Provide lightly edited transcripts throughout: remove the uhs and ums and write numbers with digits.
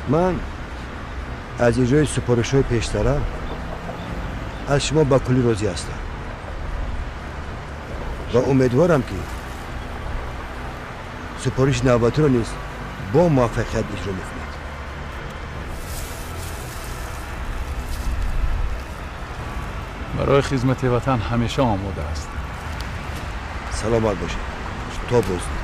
من از اجرای سپارش‌های پیشترم از شما با کلی راضی هستم و امیدوارم که سپارش نوبتی را نیز با موفقیت اجرا می‌کنید. برای خدمت وطن همیشه آماده است. سلامت باشید. تا بازدید.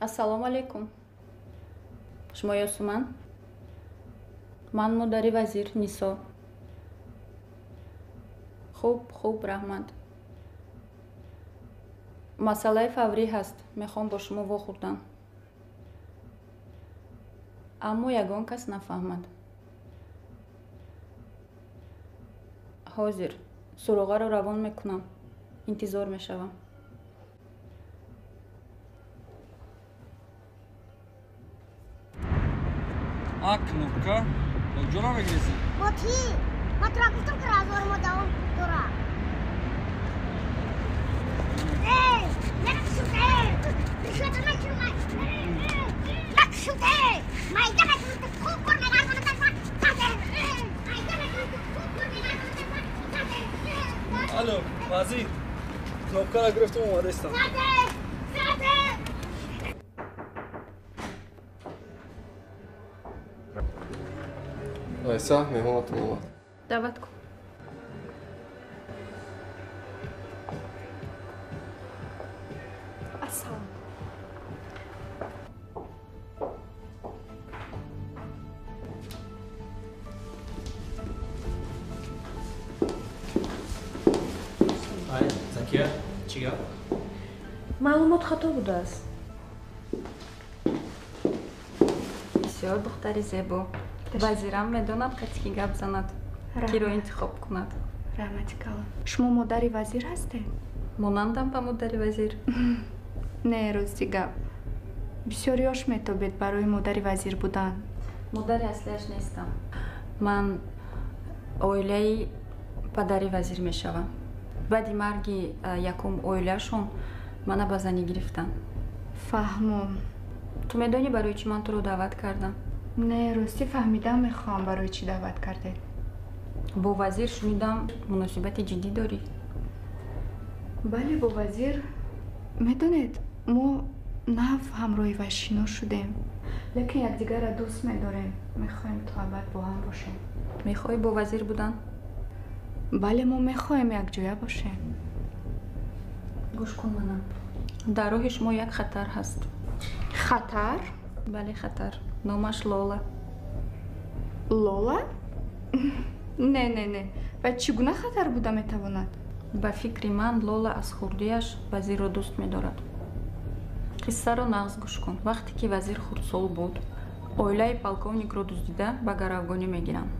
Ассалому алейкум. Шумо ёсуман? Ман модари вазир Нисо. Хуб, раҳмат. Масъалаи фаврӣ ҳаст. Мехоҳам бо шумо вохӯрдам. Аммо ягон кас нафаҳмад. Ҳозир суроғаро равон мекунам. Интизор мешавам. Кнопка. Куҷоро мегиресӣ? Бо ки? Ман туро гуфтам ки разворимо давом дорад. Алло, вазир. Кнопкаро гирифтам, омадаистам. Айса, меҳмонатон омад. Даъват кун. Ассалом. Закия, чӣ гап? маълумот хато будааст. бисёр духтари зебо. вазирам медонад касе ки гап занад, киро интихоб кунад. раҳмати калон. шумо модари вазир ҳастед? монандам ба модари вазир. не рости гап. бисёр ёш метобед барои модари вазир будан. модари аслиаш нестам. ман оилаи падари вазир мешавам. баъди марги якум оилаашон мана ба занӣ гирифтанд. фаҳмом. ту медонӣ барои чӣ ман туро даъват кардам? не рости фаҳмидам мехоҳам барои чӣ даъват кардед. бо вазир шунидам муносибати ҷиддӣ дорӣ. бале бо вазир медонед мо нав ҳамроҳи ва шино шудем, лекин якдигара дӯст медорем. мехоҳем то абад бо ҳам бошем. мехоҳӣ бо вазир будан? бале мо мехоҳем якҷоя бошем. гӯш кун манам. дар роҳи шумо як хатар ҳаст. хатар? бале хатар. номаш лола. лола? не ва чӣ гуна хатар буда метавонад? ба фикри ман лола аз хурдиаш вазирро дӯст медорад. қиссаро нағз гӯш кун. вақте ки вазир хурдсол буд, оилаи полковникро дуздида ба гаравгонӣ мегиранд.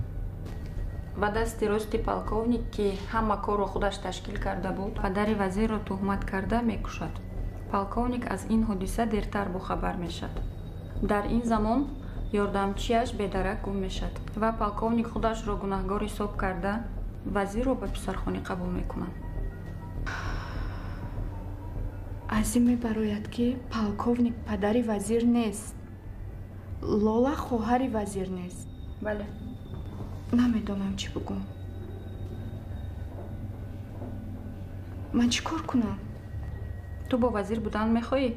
ва дасти рости полковник ки ҳама корро худаш ташкил карда буд, падари вазирро туҳмат карда мекушад. полковник аз ин ҳодиса дертар бохабар мешавад. дар ин замон ёрдамчиаш бедарак гум мешавад ва полковник худашро гунаҳгор ҳисоб карда вазирро ба писархонӣ қабул мекунад. аз ин мебарояд ки полковник падари вазир нест, лола хоҳари вазир нест. бале. намедонам чӣ бигӯм. ман чӣ кор кунам? ту бо вазир будан мехоҳӣ?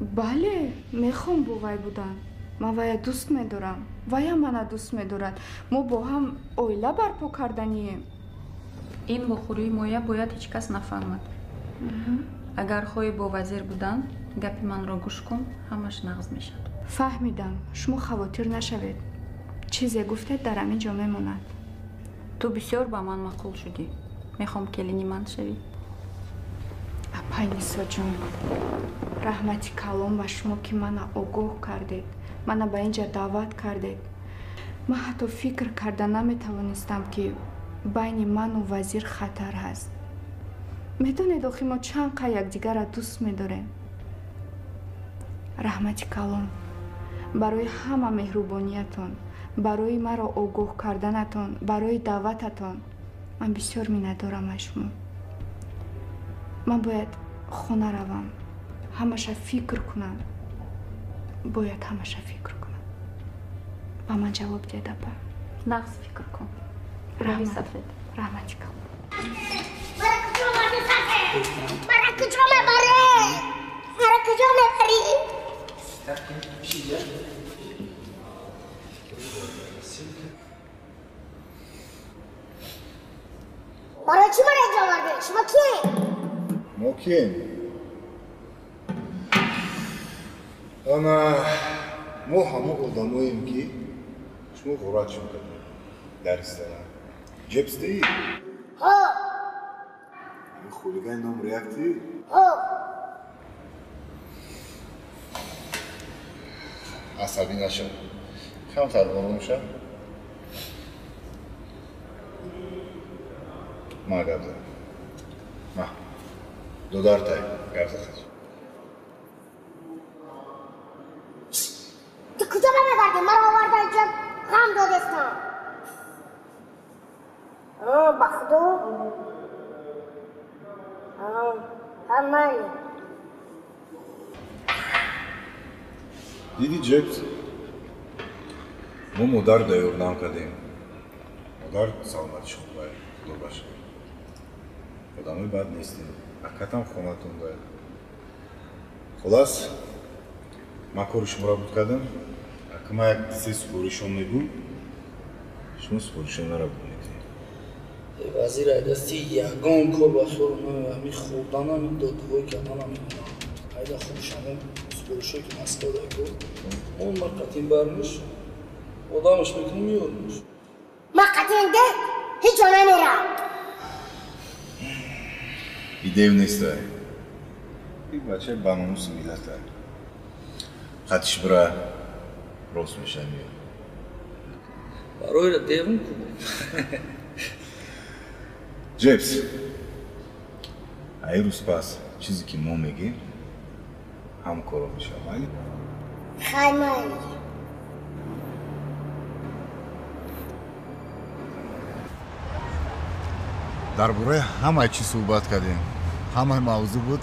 бале, мехоҳам бо вай будан. ман вайя дӯст медорам, вайя мана дӯст медорад. мо бо ҳам оила барпо карданием. ин вохӯрии моя бояд ҳеҷ кас нафаҳмад. агар хоҳӣ бо вазир будан, гапи манро гӯш кун, ҳамаш нағз мешавад. фаҳмидам. шумо хавотир нашавед. чизе гуфтед дар ҳамин ҷо мемонад. ту бисёр ба ман маъқул шудӣ. мехоҳам келини ман шавӣ. апай нисоҷон, раҳмати калон ба шумо ки мана огоҳ кардед, мана ба ин ҷо даъват кардед. ман ҳатто фикр карда наметавонистам ки байни ману вазир хатар ҳаст. медонед охи мо чанд қай якдигара дӯст медорем. раҳмати калон, барои ҳама меҳрубониятон, барои маро огоҳ карданатон, барои даъвататон ман бисёр миннатдорам аз шумо. ман бояд хона равам, ҳамаша фикр кунам. Бояд ҳамаша фикр кунам. Ба ман ҷавоб дед апа. нағз фикр кун. Раҳмат. Раҳмати калом. مرا کجا میبری؟ مرا کجا میبری؟ برای چی مرا اینجا آوردی؟ شما کیه؟ ما کییم؟ ما همه آدماییم که شما غارت میکنید در رستوران. جبس دی؟ ها خولگان نام ریاکتی؟ ها عصبی نشو. کمتر آروم شو. ما گپ زدم. ما $2 تای گپ زدم. تو کجا میبردی؟ مرا آورده اینجا غم دادستان. بخدو همه دیدی جبس؟ ما مادر دایور نام کردیم. مادر سلامتش خوب باید. خدا باشه. آدمای بد نیستیم. اکتم خونتون باید. خلاص ما کارشم را بود کردم. اگه ما یک دیسه سپورشون میگو شما سپورشون را بود. وزیر ایدستی یگان کار بسور همی خوردن همی دادگاه کردن همی ایده خوب شما سپورشوی که مسکا دایگو اون مرقتین برمیش آدمش میکنی میارمش ما قطعین ده هیچ جا نمیرم. ایده نیست داره. این بچه بانونوس میلت داره. خطش برای راست میشه میاد. برای را دیون کنیم. جبس ای روز پس چیزی که ما میگیم هم کارو میشه ولی خیمه درباره همه چی صحبت کردیم. همه موضوع بود.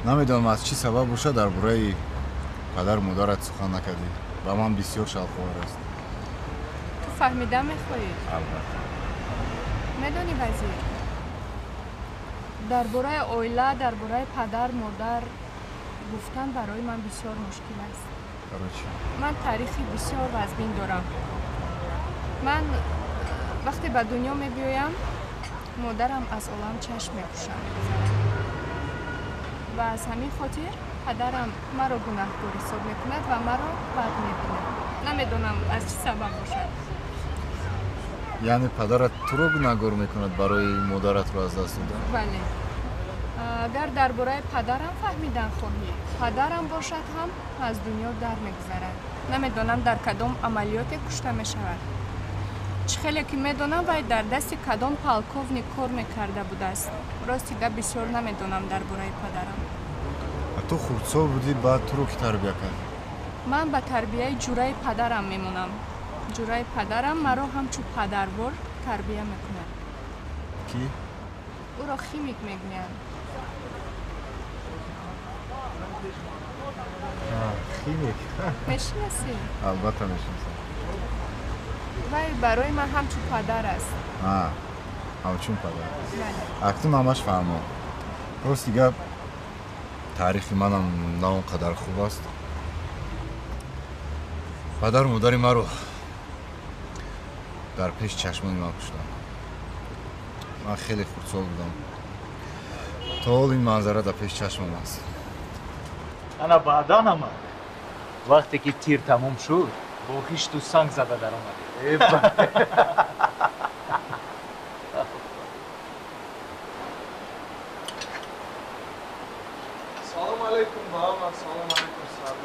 نمیدونم از چی سبب باشه درباره پدر مادرت سخن نکردی. با من بسیار شلخوار است. تو فهمیده میخوایی؟ البته. میدونی وزیر درباره اویله درباره پدر مادر گفتن برای من بسیار مشکل است. من تاریخی بسیار وزبین دارم. من وقتی به دنیا میبیایم مادرم از عالم چشم میپوشد و از همین خاطر پدرم مرا گناهکار حساب میکند و مرا بد میبیند. نمیدونم از چه سبب باشد. یعنی پدرت تو رو گناهکار میکند برای مادرت رو از دست دادن؟ بله. اگر درباره پدرم فهمیدن خواهی پدرم باشد هم از دنیا در میگذرد. نمیدونم در کدام عملیات کشته میشود. چه خیلی که میدونم وای در دست کدام پالکوونی کار میکرده بوده است. راستی ده بسیار نمیدونم درباره پدرم. تو خردسال بودی بعد تو رو که تربیه کرد؟ من به تربیه جورای پدرم میمونم. جورای پدرم مرا همچون پدروار تربیه میکنه. کی؟ او را خیمیک میگویند. خیمیک؟ میشناسی؟ البته میشناسم. وای برای من همچون پدر است. همچون پدر. بله. اکنون همش فهمم. راست دیگه تاریخ منم نه اونقدر خوب است. پدر و مادر ما رو در پیش چشمان ما کشتن. من خیلی خردسال بودم. تا حال این منظره در پیش چشمم است. انا بعدا آمد. وقتی که تیر تموم شد با خیشت و سنگ زده در آمد. Салам алейкум, мама, салам алейкум, салам.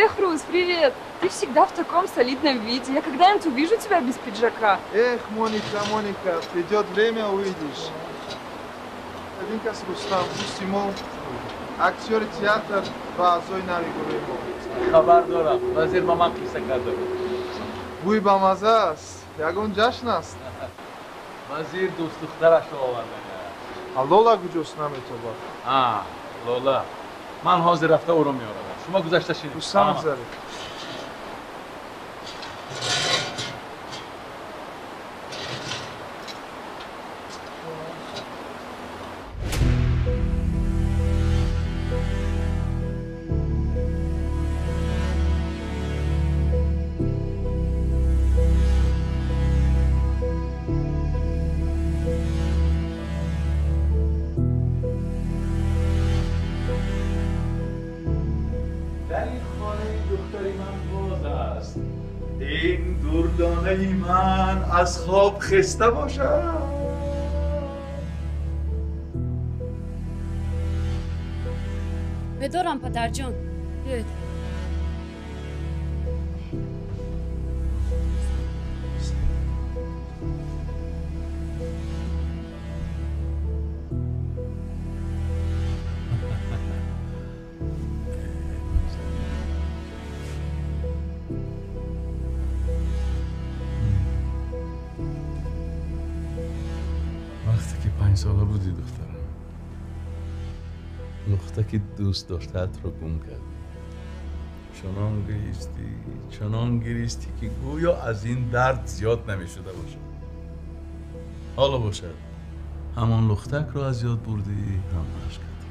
Эх, Рус, привет! Ты всегда в таком солидном виде. Я когда-нибудь увижу тебя без пиджака. Эх, Моника, придет время, увидишь. Один-ка с Рустам, Симон, актер театр و اعضای نوی گروه ما. خبر دارم. وزیر با من قصه کرده. بوی بامزه است. یگون جشن است. وزیر دوست دخترش رو آورده. لولا کجاست نمیتوبه؟ لولا من حاضر رفته او رو میارم. شما گذشته شید. دوستان بذارید. این دردانه من از خواب خسته باشم. بدارم پدر جان. بیاید. وقتی که 5 ساله بودی دخترم، نقطه که دوست داشتت رو گم کردی. چنان گریستی که گویا از این درد زیاد نمی شده باشه. حالا باشد همان لختک رو از یاد بردی، هم عشق کردی.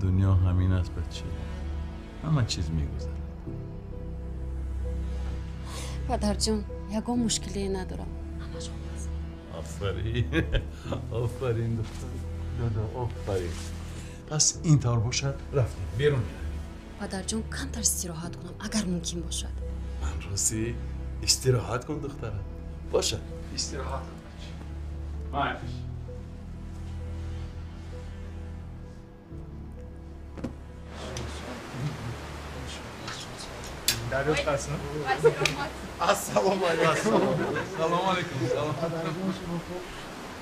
دنیا همین است بچه، همه چیز می گذرد. پدر جان یکم مشکلی ندارم. همش خوب است. آفرین دختر دادا، آفرین. پس اینطور باشد رفتیم بیرون. پدر جان کمتر استراحت کنم اگر ممکن باشد. من راستی استراحت کن دخترم. باشد استراحت کن بچه. مایش درود قسم. السلام علیکم. سلام علیکم.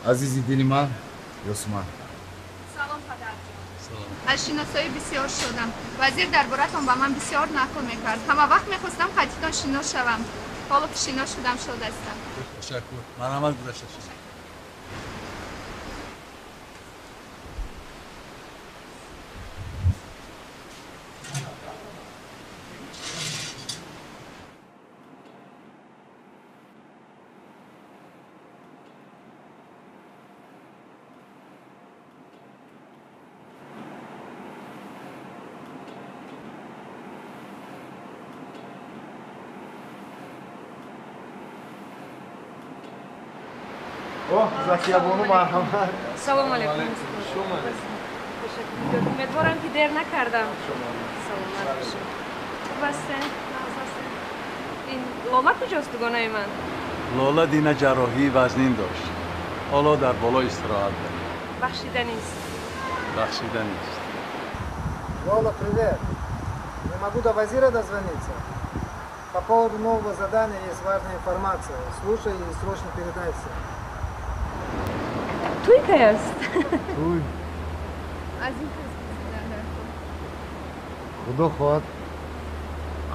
عزیزی دلی من یوسمان. سلام پدر جان. از شناسایی بسیار شدم. وزیر دربارتان با من بسیار نقل میکرد. همه وقت میخواستم خطیتان شنا شوم. حالا که شنا شدم شد هستم. تشکر. من عمل گذشته شدم. زکیه بانو مرحمت. سلام علیکم. شما تشکر. امیدوارم که دیر نکردم. سلامت باشید. خوب هستین؟ این لولا کجاست دوگانه من؟ لولا دینه جراحی وزنین داشت. حالا در بالا استراحت دارد. بخشیده نیست. Бахшида нест. Лола, привет. Не могу до Вазира дозвониться. По поводу нового задания есть важная информация. Слушай и срочно передай все. توی که است؟ توی از این خدا خواهد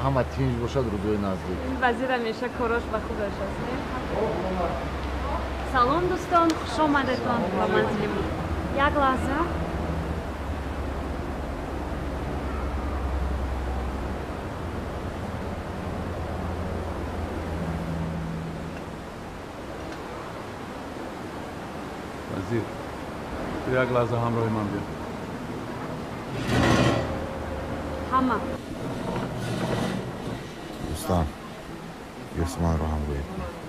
همه تینج باشد روزای نزدیک. این وزیر همیشه کاراش و خوبش است. سلام دوستان، خوش آمدتان به منزل ما. یک لحظه. وزیر تو یک لحظه همراه من بیا. همه دوستان یوسمان رو هم روی کنید.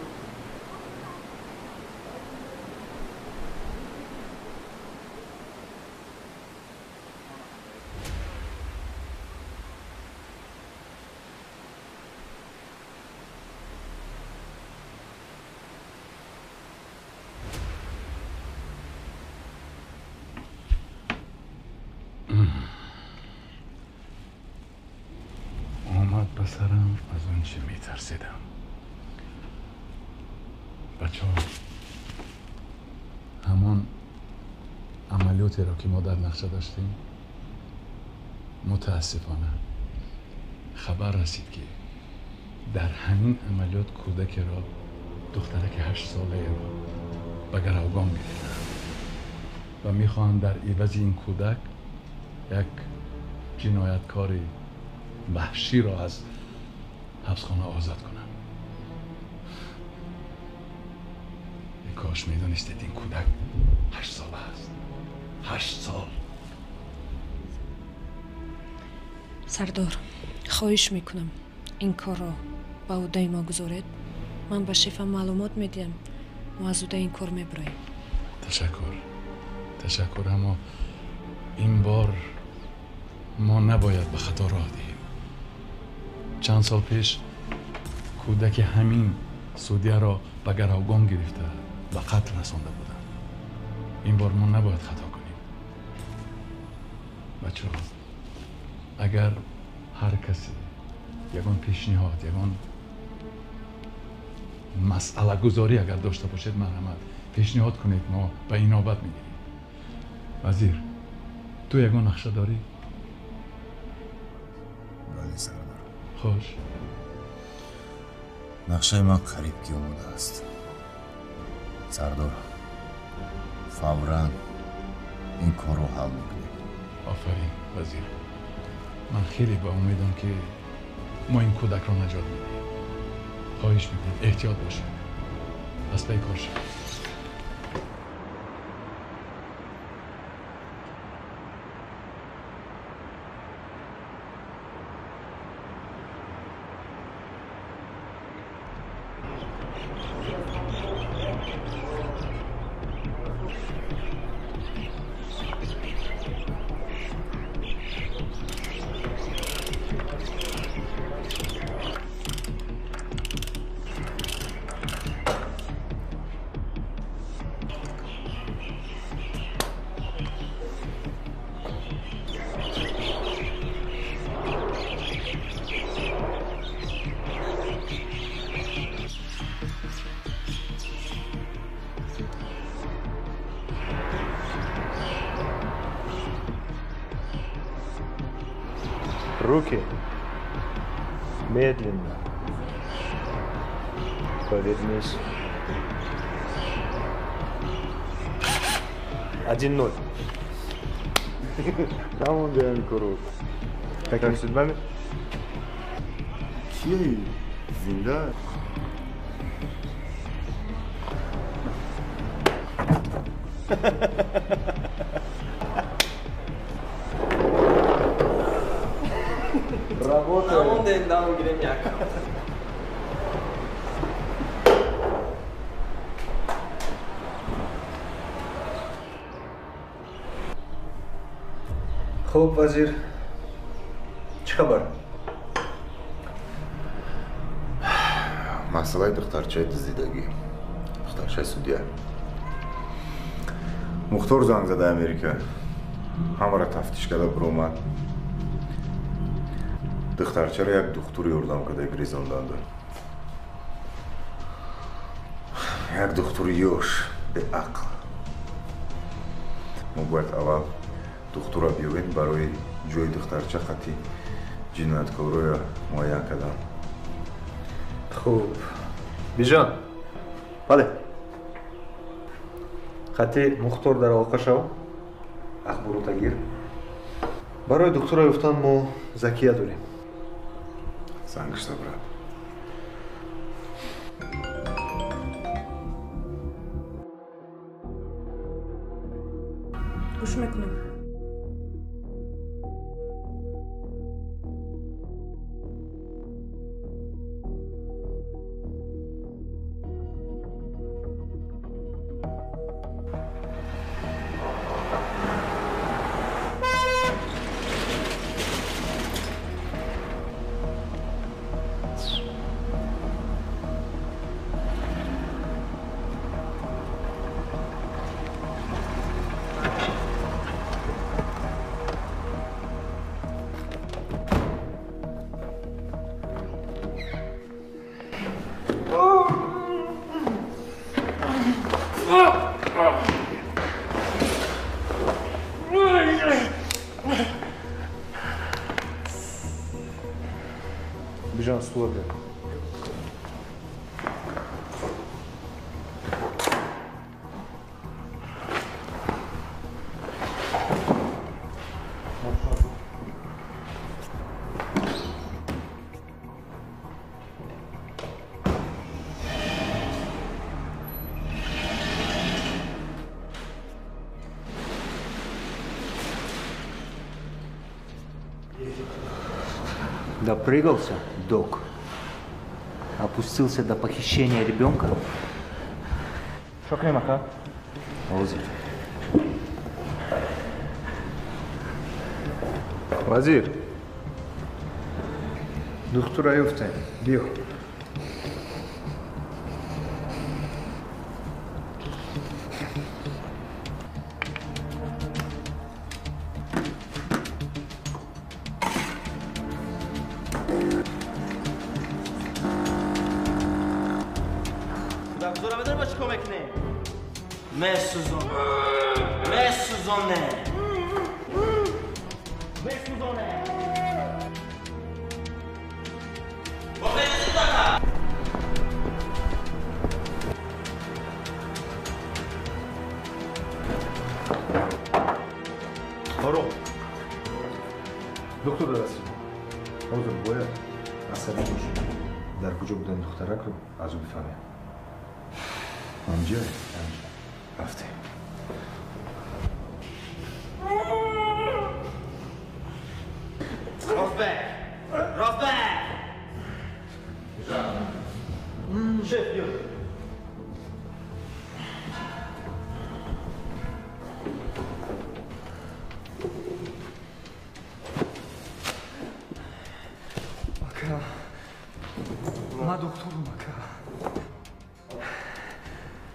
آمد بسرم از اون چه میترسیدم. بچه ها همان عملیاتی را که ما در نقشه داشتیم متاسفانه خبر رسید که در همین عملیات کودک را دخترک 8 ساله را به گروگان گرفتند. و میخواهند در عوض این کودک یک جنایتکار وحشی را از حبسخانه آزاد کنند. کاش میدونستید این کودک 8 ساله است. 8 سال. سردار، خواهش میکنم این کار را به عهده ما گذارید. من به شفا معلومات میدیم و از عهده این کار میبریم. تشکر، اما این بار ما نباید به خطا راه دهیم. چند سال پیش کودک همین سعودیه را به گروگان گرفته و قتل رسانده بودند. این بار ما نباید خطا کنیم. بچه ها، اگر هر کسی یگان پیشنهاد، یگان مسئله گذاری اگر داشته باشید، مرحمت پیشنهاد کنید، ما به این نوبت میگیریم. وزیر، تو یگان نقشه داری؟ بله سردار. خوش. نقشه ما قریب که اومده است. سردار، فوراً این کار رو حل میکنیم. آفرین وزیر. من خیلی با امیدم که ما این کودک را نجات میدیم. خواهش میکنم احتیاط باشید. پس به کار شد. Руки медленно повернись. 1-0. Tamam diyen kuru. Tekrar sütme mi? Şey, zinde. Работает. Намон ден дам гирем яка. خب وزیر چه خبر؟ مسئله دخترچه دزدیدگی. دخترچه سعودیه. مختار زنگ زده امریکا. همه را تفتیش کرده برومد. دخترچه را یک دکتر یاردم کرده گریزاندنده. یک دکتر یوش به عقل. ما باید اول دکتر را بیاوریم برای جای دخترچه خطی جنایتکار را معاین کردن. خوب بیجان بله خطی مختار در آقا شو اخبارو تگیر برای دکتر گفتن ما زکیه داریم زنگش برد گوش میکنم. بیجان سوار بیار Допрыгался, док. Опустился до похищения ребенка. Шокрем, ака. Вазир. Вазир. Доктор Аюфтен, био. доктор расим ҳозир бояд асабӣ бошед дар куҷо будани духтаракро аз ӯ бифаҳмем ҳамҷа рафтем Rosberg! Rosberg! Шеф, бьё. Ака. Ма докторум, ака.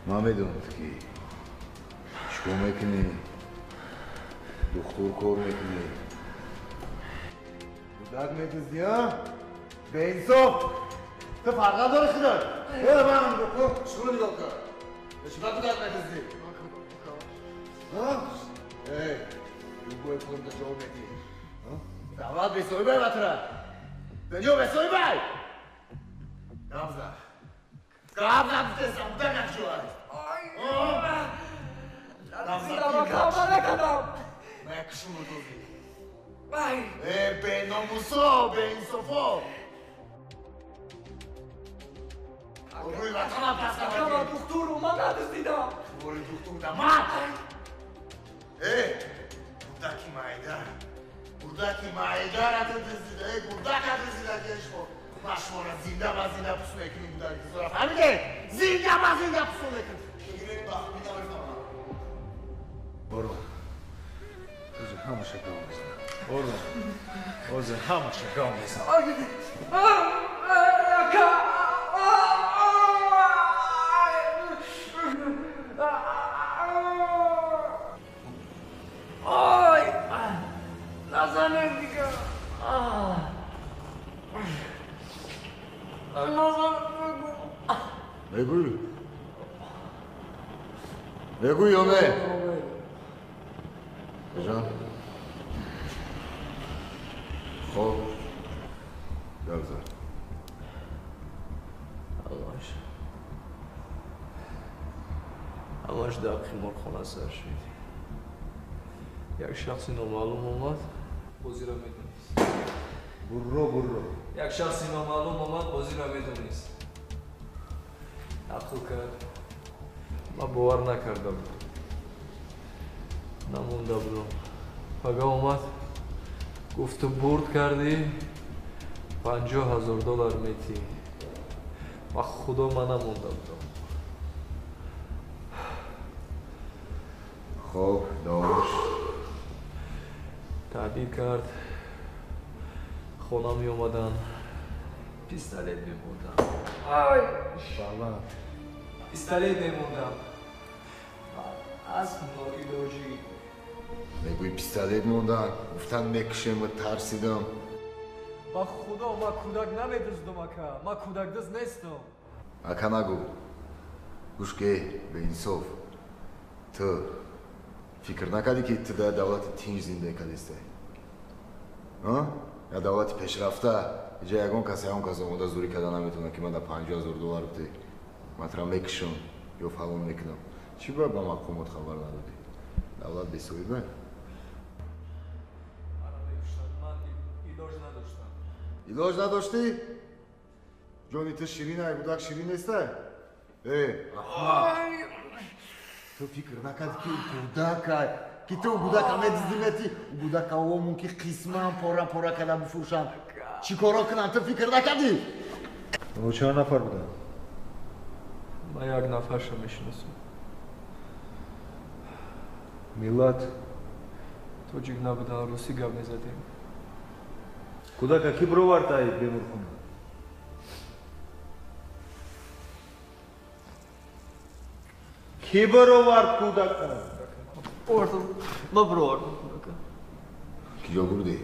Ман медонам ки чикор мекунӣ, духтур кор мекунӣ. Кӯдак медузӣ, а? Беинсоф! Ту фарқ дори худод? Ман доктор, чикор нигоҳ кар. Чикор кӯдак медузӣ? Эй, любой фонда ҷо медӣ. Давлат бесоҳибай ватра. Дунё бесоҳибай! Гамза. Гамза бисесам, дагак ҷоай. Мекшум удози. Беномусо, беинсофо. Рӯи ватанам паскавади. Ама духтуру ман надӯздидам. Бори духтур да ман. Бурдаки майда. Бурдаки майдара ту дӯздида. Бурдака дӯздида кешмо. Машмора зинда ба зинда пус мекунӣ будаки зора. Фаҳмиде? Зинда ба зинда пус мекунӣ. Шугирек бахмида мефаҳмам. Боро. Озир ҳамаша гам мезанам. Боро. Озир ҳамаша гам мезанам. Ака! Ой! Назанем дига. Бегуй. Бегуй, ёне. Жан. Хоб. Гавза. همش در خیمارخانه سر شد. یک شخصی نامعلوم آمد بازی را میدونست. برو. یک شخصی نامعلوم آمد بازی را میدونست. عقل کرد. من باور نکردم. نمونده بودم. پگاه آمد گفت برد کردی $50,000 میتی. و خدا من نمونده بودم. خب داش تعبیر کرد خونه می اومدن پیستالت میموندم آی بله پیستالت میموندم از ناایلاجی بگوی پیستالت موندن گفتن میکشم و ترسیدم با خدا ما کودک نمیدوزدم اکا ما کودک دوست نیستم اکا نگو گوش که به انصاف تو فکر نکردی که تو در دولت تینج زنده کردیسته؟ یا دولت پیشرفته اینجا یکون کسی همون کسی اومده زوری کردن نمیتونه که من در $50,000 بده مطرح میکشم یا فلان میکنم چی باید با حکومت خبر ندادی؟ دولت بیسوی باید؟ ایلاج نداشتی؟ جانی تو شیرینه بودک شیرین نیسته؟ تو فکر نکردی که بودک که تو بودک همه دیزیمتی بودک اومون که قسمان پورا کرده بفروشن چی کارا کنن تو فکر نکردی؟ اونو چند نفر بودن؟ من یک نفرشو میشناسم. میلاد توجیک نبودن روسی گپ میزدیم. کودکا کی برآورد ای بیمارخونه؟ کی برآورد کودکا؟ Orada laboratuvar kudaka. کجا بردی؟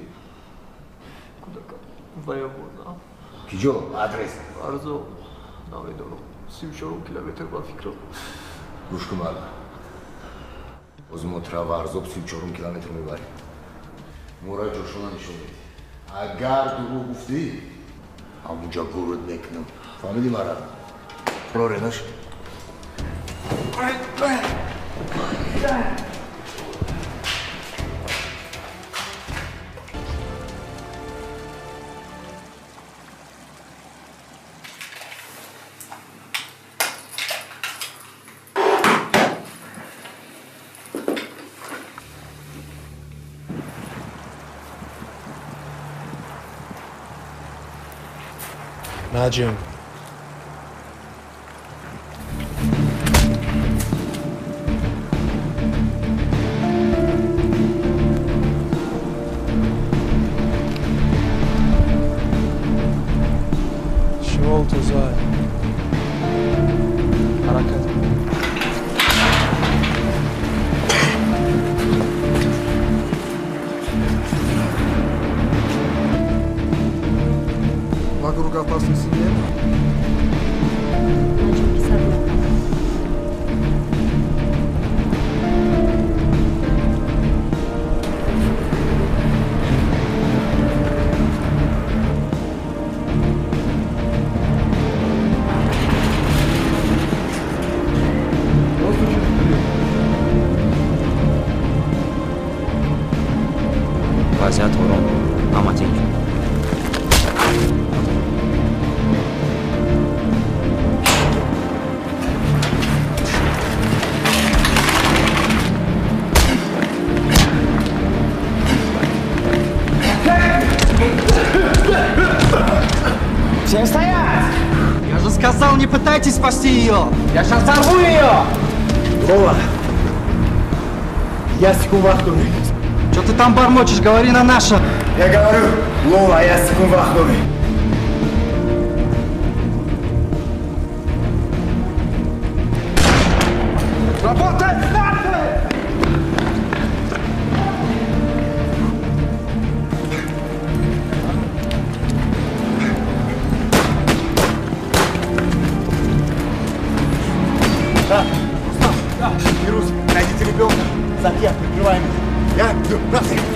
Kudaka. Baya burada. کجا؟ آدرس؟ Arzu. نمیدونم. 34 کیلومتر با فکر. گوش کن مالا. از مترا وارزوب 34 کیلومتر میبری. مورا جوشونا نشون میدی. اگر دروغ گفتی همونجا گورت میکنم. فهمیدی مرا؟ رورنش. نجم شمال توزای حرکت Вокруг опасности нет? وضعیت آرام امتین Всем стоять! Я же сказал, не пытайтесь спасти ее! Я сейчас взорву ее! Лова, я секунду вахтовый. Что ты там бормочешь? Говори на нашем! Я говорю, Лова, я секунду вахтовый. Работай! Вирус, найдите ребенка. Затем прикрываем. Я иду, на всех.